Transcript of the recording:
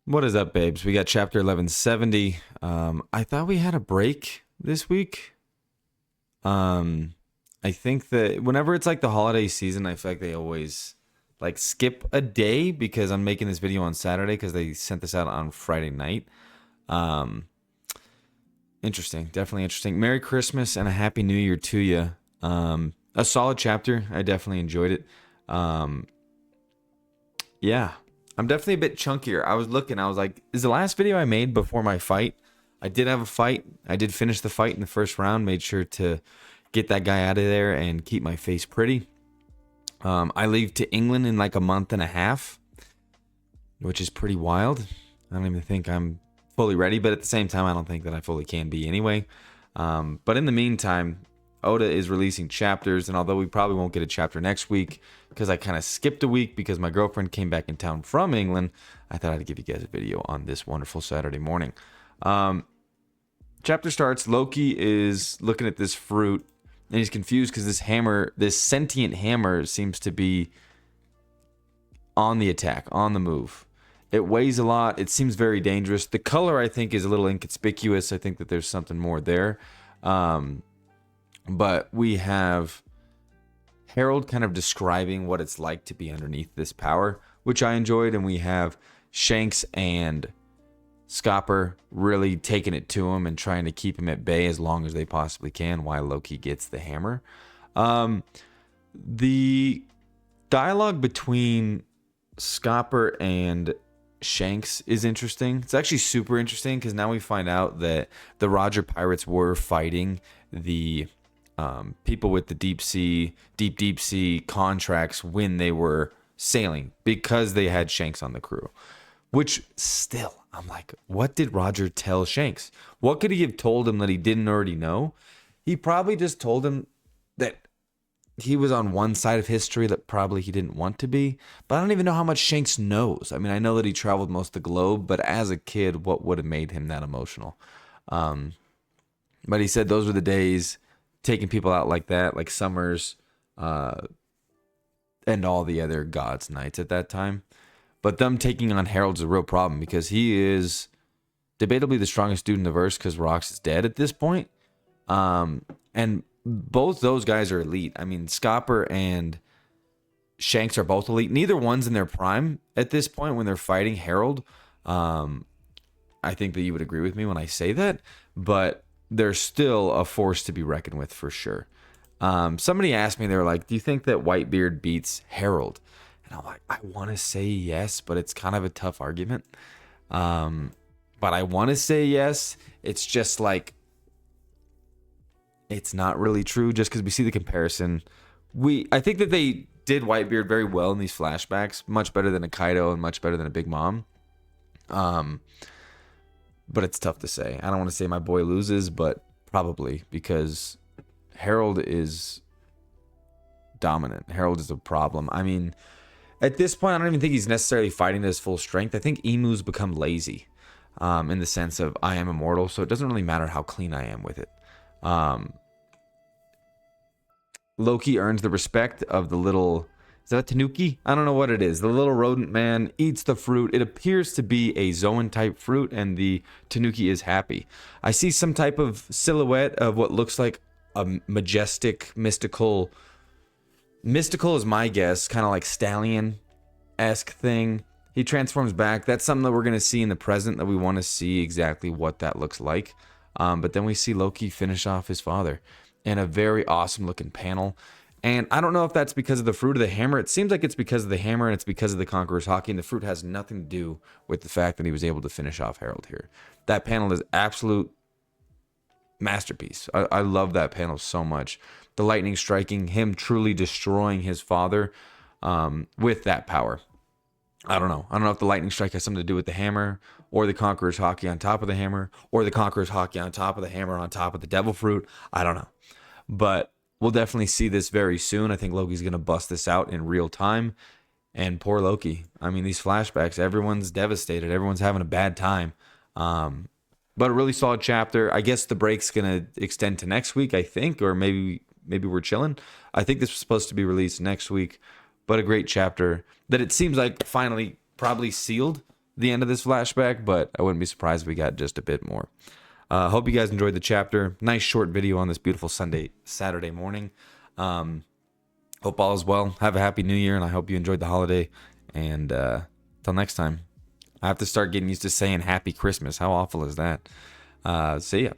What is up, babes? We got chapter 1170. I thought we had a break this week. Um, I think that whenever it's like the holiday season, I feel like they always like skip a day because I'm making this video on Saturday because they sent this out on Friday night. Um, Interesting, definitely interesting. Merry Christmas and a Happy New Year to you. A solid chapter. I definitely enjoyed it. Um, Yeah, I'm definitely a bit chunkier. I was looking, I was like, is the last video I made before my fight? I did have a fight. I did finish the fight in the first round, made sure to get that guy out of there and keep my face pretty. I leave to England in like a month and a half, which is pretty wild. I don't even think I'm fully ready, but at the same time, I don't think that I fully can be anyway. But in the meantime, Oda is releasing chapters, and although we probably won't get a chapter next week because I kind of skipped a week because my girlfriend came back in town from England, I thought I'd give you guys a video on this wonderful Saturday morning. Chapter starts. Loki is looking at this fruit, and he's confused because this hammer, this sentient hammer, seems to be on the attack, on the move. It weighs a lot. It seems very dangerous. The color, I think, is a little inconspicuous. I think that there's something more there. But we have Harold kind of describing what it's like to be underneath this power, which I enjoyed. And we have Shanks and Scopper really taking it to him and trying to keep him at bay as long as they possibly can while Loki gets the hammer. The dialogue between Scopper and Shanks is interesting. It's actually super interesting because now we find out that the Roger pirates were fighting the people with the deep sea contracts when they were sailing because they had Shanks on the crew. Which still, I'm like, what did Roger tell Shanks? What could he have told him that he didn't already know? He probably just told him that he was on one side of history that probably he didn't want to be. But I don't even know how much Shanks knows. I mean, I know that he traveled most of the globe, but as a kid, what would have made him that emotional? But he said those were the days, taking people out like that, like Summers, and all the other gods' nights at that time. But them taking on Harold's a real problem because he is debatably the strongest dude in the verse because Rox is dead at this point. And both those guys are elite. I mean, Scopper and Shanks are both elite. Neither one's in their prime at this point when they're fighting Harold. I think that you would agree with me when I say that, but they're still a force to be reckoned with for sure. Somebody asked me, they were like, do you think that Whitebeard beats Harold? And I'm like, I want to say yes, but it's kind of a tough argument. But I want to say yes. It's just like, it's not really true just because we see the comparison. I think that they did Whitebeard very well in these flashbacks, much better than a Kaido and much better than a Big Mom. But it's tough to say. I don't want to say my boy loses, but probably because Harold is dominant. Harold is a problem. I mean, at this point, I don't even think he's necessarily fighting at his full strength. I think Emu's become lazy in the sense of I am immortal, so it doesn't really matter how clean I am with it. Loki earns the respect of the little, is that a Tanuki? I don't know what it is. The little rodent man eats the fruit. It appears to be a Zoan type fruit, and the Tanuki is happy. I see some type of silhouette of what looks like a majestic, mystical is my guess, kind of like stallion-esque thing. He transforms back. That's something that we're going to see in the present that we want to see exactly what that looks like. But then we see Loki finish off his father in a very awesome looking panel. And I don't know if that's because of the fruit or the hammer. It seems like it's because of the hammer and it's because of the Conqueror's Hockey. And the fruit has nothing to do with the fact that he was able to finish off Harold here. That panel is absolute masterpiece. I love that panel so much. The lightning striking, him truly destroying his father with that power. I don't know. I don't know if the lightning strike has something to do with the hammer or the Conqueror's Hockey on top of the hammer or the Conqueror's Hockey on top of the hammer on top of the devil fruit. I don't know. But we'll definitely see this very soon. I think Loki's going to bust this out in real time. And poor Loki. I mean, these flashbacks, everyone's devastated. Everyone's having a bad time. But a really solid chapter. I guess the break's going to extend to next week, I think, or maybe we're chilling. I think this was supposed to be released next week, but a great chapter that it seems like finally probably sealed the end of this flashback, but I wouldn't be surprised if we got just a bit more. Hope you guys enjoyed the chapter. Nice short video on this beautiful Saturday morning. Hope all is well. Have a happy new year, and I hope you enjoyed the holiday. And till next time, I have to start getting used to saying Happy Christmas. How awful is that? See ya.